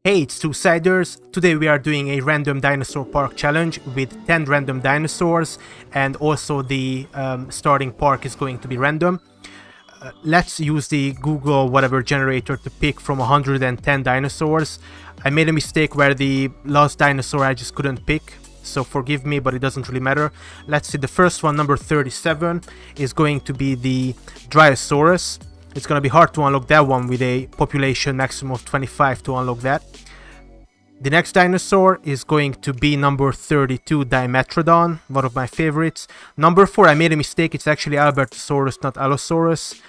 Hey, it's Two-Siders. Today we are doing a random dinosaur park challenge with 10 random dinosaurs, and also the starting park is going to be random. Let's use the Google whatever generator to pick from 110 dinosaurs. I made a mistake where the last dinosaur I just couldn't pick, so forgive me, but it doesn't really matter. Let's see, the first one, number 37, is going to be the Dracorex. It's going to be hard to unlock that one with a population maximum of 25 to unlock that. The next dinosaur is going to be number 32, Dimetrodon, one of my favorites. Number 4, I made a mistake, it's actually Albertosaurus, not Allosaurus.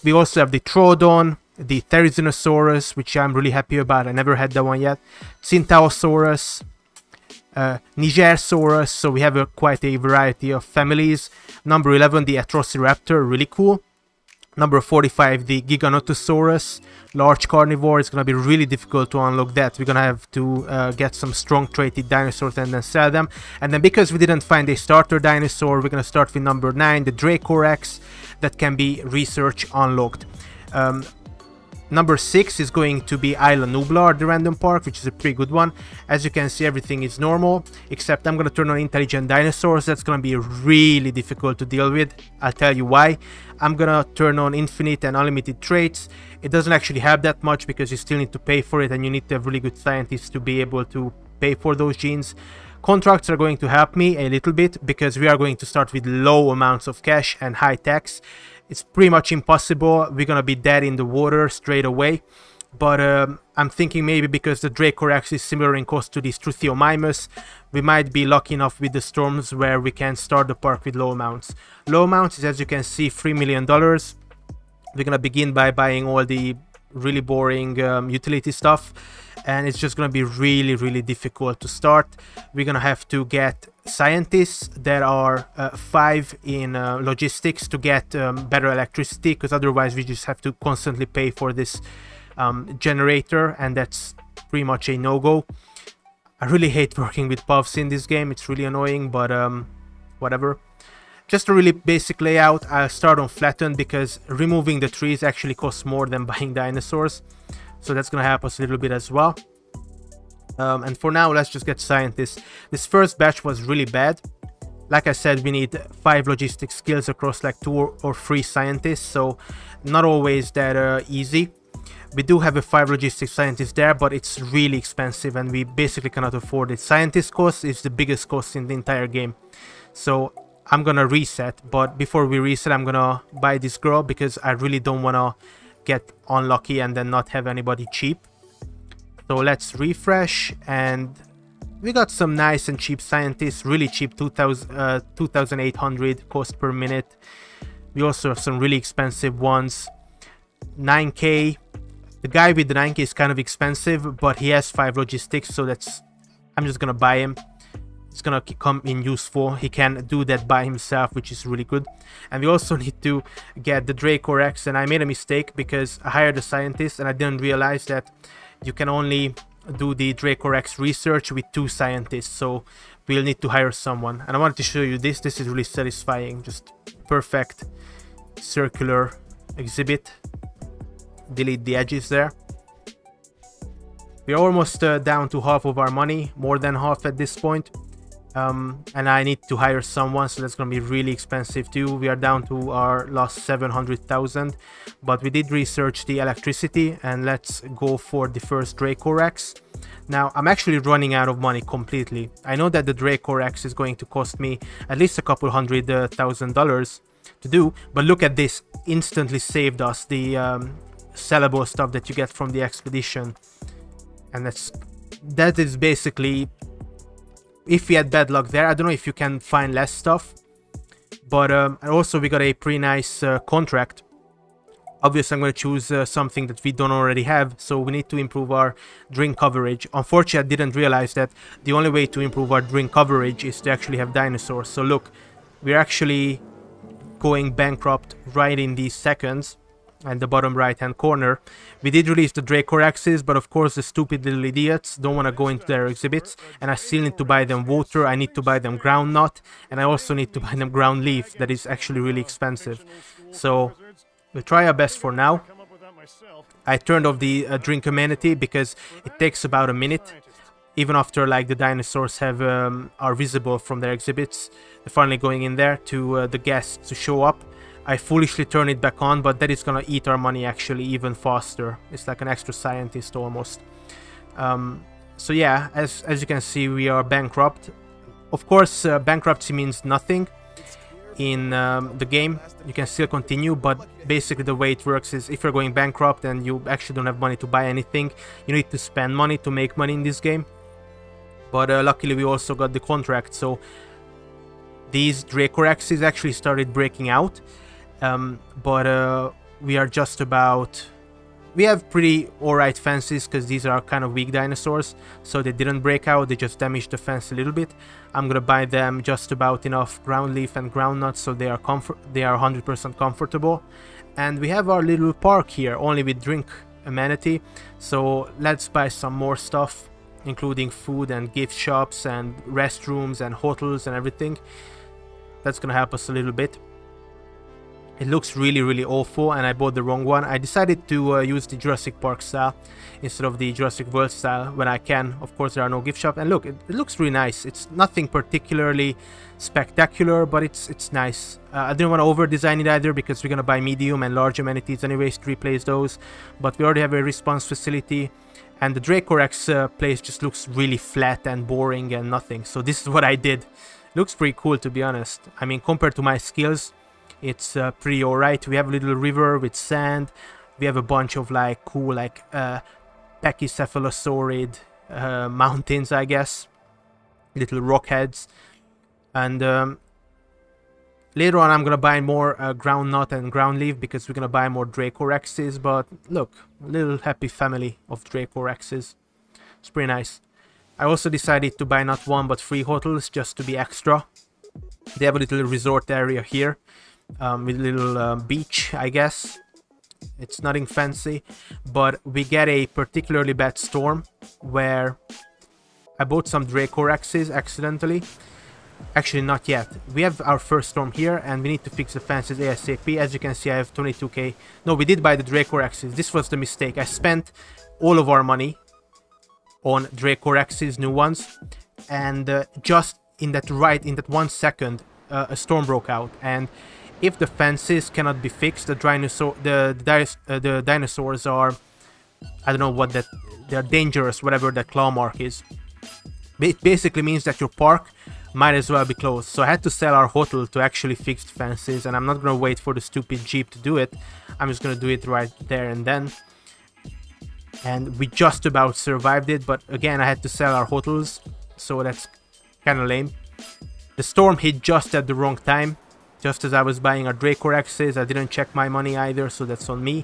We also have the Dimetrodon, the Therizinosaurus, which I'm really happy about, I never had that one yet. Synapsid, Nigersaurus, so we have quite a variety of families. Number 11, the Atrociraptor, really cool. Number 45, the Giganotosaurus, large carnivore. It's going to be really difficult to unlock that. We're going to have to get some strong traded dinosaurs and then sell them. And then because we didn't find a starter dinosaur, we're going to start with number 9, the Dracorex, that can be research unlocked. Number 6 is going to be Isla Nublar, the random park, which is a pretty good one. As you can see, everything is normal, except I'm going to turn on intelligent dinosaurs. That's going to be really difficult to deal with. I'll tell you why. I'm going to turn on infinite and unlimited traits. It doesn't actually have that much because you still need to pay for it, and you need to have really good scientists to be able to pay for those genes. Contracts are going to help me a little bit because we are going to start with low amounts of cash and high tax. It's pretty much impossible. We're gonna be dead in the water straight away. But I'm thinking maybe because the Dracorex is similar in cost to the Struthiomimus, we might be lucky enough with the storms where we can start the park with low amounts. Low amounts is, as you can see, $3 million. We're gonna begin by buying all the really boring utility stuff, and it's just gonna be really difficult to start. We're gonna have to get scientists that are 5 in logistics to get better electricity, because otherwise we just have to constantly pay for this generator, and that's pretty much a no-go. I really hate working with puffs in this game. It's really annoying, but whatever. Just a really basic layout. I'll start on flattened because removing the trees actually costs more than buying dinosaurs, so that's gonna help us a little bit as well. And for now, let's just get scientists. This first batch was really bad. Like I said, we need 5 logistics skills across like 2 or 3 scientists, so not always that easy. We do have a 5 logistics scientists there, but it's really expensive and we basically cannot afford it. Scientist cost is the biggest cost in the entire game. So I'm gonna reset, but before we reset, I'm gonna buy this girl because I really don't wanna get unlucky and then not have anybody cheap. So let's refresh, and we got some nice and cheap scientists, really cheap, 2,800 cost per minute. We also have some really expensive ones, 9k. The guy with the 9k is kind of expensive, but he has 5 logistics, so I'm just gonna buy him. It's gonna come in useful. He can do that by himself, which is really good. And we also need to get the Dracorex, and I made a mistake because I hired a scientist and I didn't realize that you can only do the Dracorex research with 2 scientists, so we'll need to hire someone. And I wanted to show you this. This is really satisfying. Just perfect circular exhibit. Delete the edges there. We're almost down to half of our money, more than half at this point. And I need to hire someone, so that's gonna be really expensive too. We are down to our last 700,000, but we did research the electricity, and let's go for the first Dracorex. Now I'm actually running out of money completely. I know that the Dracorex is going to cost me at least a couple $100,000 to do, but look at this, instantly saved us the sellable stuff that you get from the expedition, and that is basically. If we had bad luck there, I don't know if you can find less stuff, but also we got a pretty nice contract. Obviously, I'm going to choose something that we don't already have, so we need to improve our drink coverage. Unfortunately, I didn't realize that the only way to improve our drink coverage is to actually have dinosaurs. So look, we're actually going bankrupt right in these seconds. And the bottom right hand corner, we did release the Dracorexes, but of course the stupid little idiots don't want to go into their exhibits, and I still need to buy them water, I need to buy them ground nut, and I also need to buy them ground leaf. That is actually really expensive, so we'll try our best for now. I turned off the drink amenity because it takes about a minute. Even after like the dinosaurs have are visible from their exhibits, they're finally going in there to the guests to show up. I foolishly turn it back on, but that is gonna eat our money actually even faster. It's like an extra scientist almost. So yeah, as you can see, we are bankrupt. Of course, bankruptcy means nothing in the game. You can still continue, but basically the way it works is if you're going bankrupt and you actually don't have money to buy anything, you need to spend money to make money in this game. But luckily we also got the contract, so these Dracorexes actually started breaking out. But we are just about... We have pretty alright fences because these are kind of weak dinosaurs, so they didn't break out, they just damaged the fence a little bit. I'm gonna buy them just about enough ground leaf and ground nuts so they are 100% comfortable. And we have our little park here, only with drink amenity, so let's buy some more stuff, including food and gift shops and restrooms and hotels and everything. That's gonna help us a little bit. It looks really awful and I bought the wrong one. I decided to use the Jurassic Park style instead of the Jurassic World style when I can. Of course there are no gift shops, and look, it looks really nice. It's nothing particularly spectacular, but it's nice. I didn't want to over design it either because we're gonna buy medium and large amenities anyways to replace those, but we already have a response facility, and the Dracorex place just looks really flat and boring and nothing, so this is what I did. Looks pretty cool, to be honest. I mean, compared to my skills, it's pretty alright. We have a little river with sand. We have a bunch of like cool like pachycephalosaurid mountains, I guess, little rock heads. And later on I'm gonna buy more ground nut and ground leaf because we're gonna buy more Dracorexes. But look, a little happy family of Dracorexes. It's pretty nice. I also decided to buy not one but 3 hotels just to be extra. They have a little resort area here. With a little beach, I guess. It's nothing fancy, but we get a particularly bad storm where I bought some Dracorexes accidentally. Actually, not yet. We have our first storm here and we need to fix the fences ASAP. As you can see, I have 22k. No, we did buy the Dracorexes. This was the mistake. I spent all of our money on Dracorexes, new ones, and just in that 1 second, a storm broke out. And if the fences cannot be fixed, the dinosaurs are, I don't know what that, they're dangerous, whatever that claw mark is. It basically means that your park might as well be closed. So I had to sell our hotel to actually fix the fences, and I'm not gonna wait for the stupid jeep to do it. I'm just gonna do it right there and then. And we just about survived it, but again I had to sell our hotels, so that's kind of lame. The storm hit just at the wrong time. Just as I was buying our Dracorexes, I didn't check my money either, so that's on me.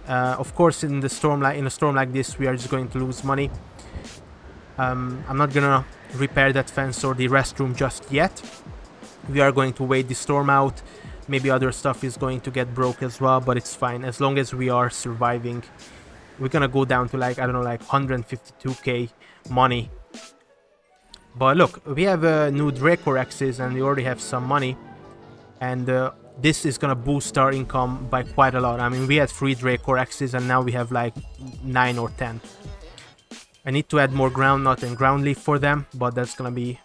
Of course, in a storm like this, we are just going to lose money. I'm not gonna repair that fence or the restroom just yet. We are going to wait the storm out. Maybe other stuff is going to get broke as well, but it's fine as long as we are surviving. We're gonna go down to like, I don't know, like 152k money. But look, we have new Dracorexes and we already have some money. And this is gonna boost our income by quite a lot. I mean, we had 3 Dracorexes and now we have like 9 or 10. I need to add more ground nut and ground leaf for them, but that's gonna be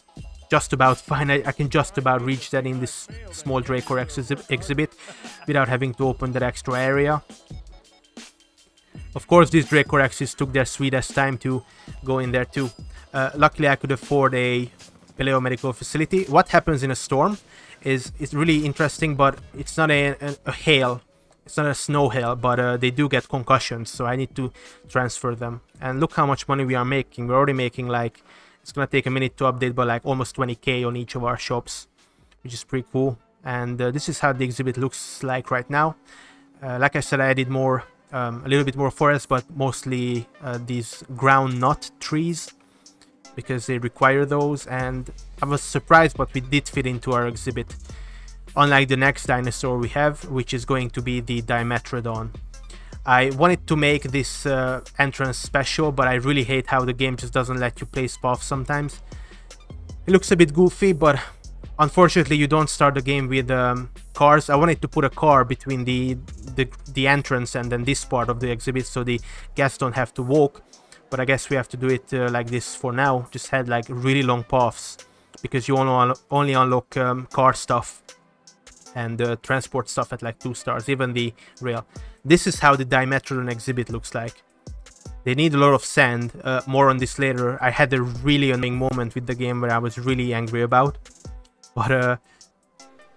just about fine. I can just about reach that in this small Dracorex exhibit without having to open that extra area. Of course, these Dracorexes took their sweetest time to go in there too. Luckily, I could afford a paleomedical facility. What happens in a storm is really interesting, but it's not a hail. It's not a snow hail, but they do get concussions, so I need to transfer them. And look how much money we are making. We're already making like, it's gonna take a minute to update, but like almost 20k on each of our shops, which is pretty cool. And this is how the exhibit looks like right now. Like I said, I added more, a little bit more forest, but mostly these ground nut trees, because they require those, and I was surprised, but we did fit into our exhibit. Unlike the next dinosaur we have, which is going to be the Dimetrodon. I wanted to make this entrance special, but I really hate how the game just doesn't let you place paths sometimes. It looks a bit goofy, but Unfortunately, you don't start the game with cars. I wanted to put a car between the entrance and then this part of the exhibit, so the guests don't have to walk. But I guess we have to do it like this for now. Just had like really long paths, because you only unlock car stuff and transport stuff at like 2 stars, even the rail. This is how the Dimetrodon exhibit looks like. They need a lot of sand. More on this later. I had a really annoying moment with the game where I was really angry about. But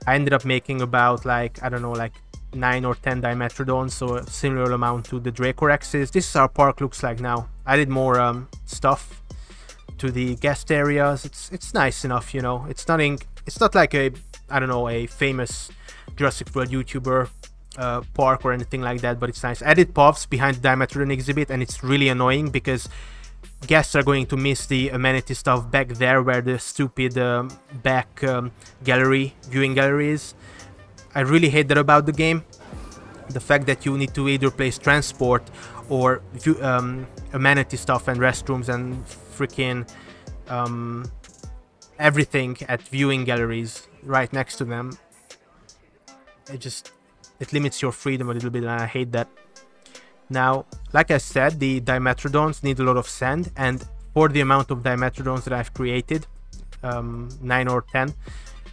I ended up making about like, I don't know, like 9 or 10 Dimetrodons, so a similar amount to the Dracorexes. This is how our park looks like now. I did more stuff to the guest areas. It's nice enough, you know. It's not like a, I don't know, a famous Jurassic World YouTuber park or anything like that, but it's nice. I did paths behind the Dimetrodon exhibit, and it's really annoying because guests are going to miss the amenity stuff back there where the stupid back viewing gallery is. I really hate that about the game. The fact that you need to either place transport or amenity stuff and restrooms and freaking everything at viewing galleries right next to them. It limits your freedom a little bit, and I hate that. Now, like I said, the Dimetrodons need a lot of sand, and for the amount of Dimetrodons that I've created, 9 or 10,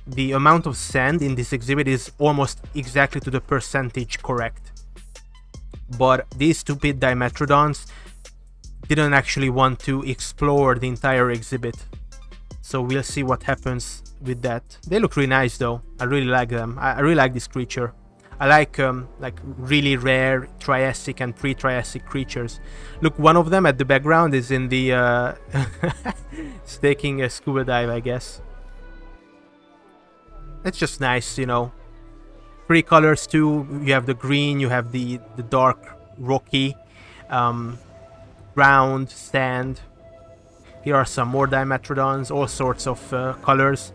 the amount of sand in this exhibit is almost exactly to the percentage correct. But these stupid Dimetrodons didn't actually want to explore the entire exhibit. So we'll see what happens with that. They look really nice though. I really like them. I really like this creature. I like really rare Triassic and pre-Triassic creatures. Look, one of them at the background is in the it's taking a scuba dive, I guess. It's just nice, you know. Pretty colors too. You have the green, you have the dark rocky, round sand. Here are some more Dimetrodons, all sorts of colors.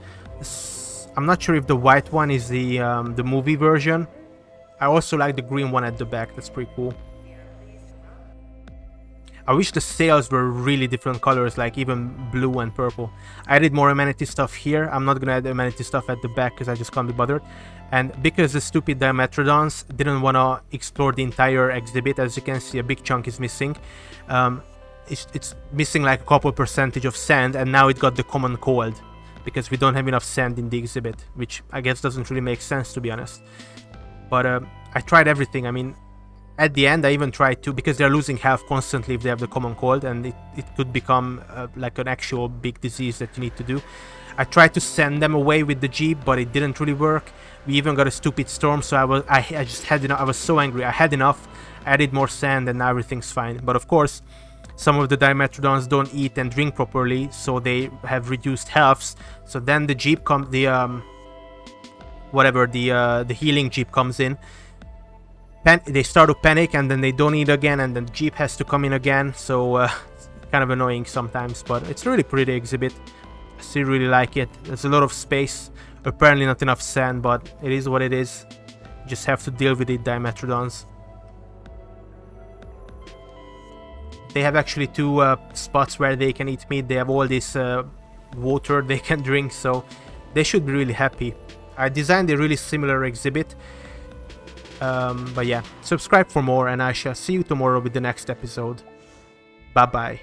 I'm not sure if the white one is the movie version. I also like the green one at the back. That's pretty cool. I wish the sails were really different colors, like even blue and purple. I added more amenity stuff here. I'm not gonna add amenity stuff at the back because I just can't be bothered. And because the stupid Dimetrodons didn't want to explore the entire exhibit, as you can see, a big chunk is missing. It's missing like a couple percentage of sand, and now it got the common cold because we don't have enough sand in the exhibit, which I guess doesn't really make sense, to be honest. But I tried everything. I mean, at the end I even tried to, because they're losing health constantly if they have the common cold, and it could become like an actual big disease that you need to do. I tried to send them away with the Jeep, but it didn't really work. We even got a stupid storm, so I just had enough. I was so angry. I had enough. I added more sand, and now everything's fine. But of course, some of the Dimetrodons don't eat and drink properly, so they have reduced healths. So then the Jeep comes, the healing Jeep comes in. They start to panic, and then they don't eat again, and then the Jeep has to come in again. So it's kind of annoying sometimes, but it's a really pretty exhibit. I still really like it. There's a lot of space. Apparently not enough sand, but it is what it is. You just have to deal with it, Dimetrodons. They have actually 2 spots where they can eat meat. They have all this water they can drink, so they should be really happy. I designed a really similar exhibit. But yeah, subscribe for more, and I shall see you tomorrow with the next episode. Bye bye.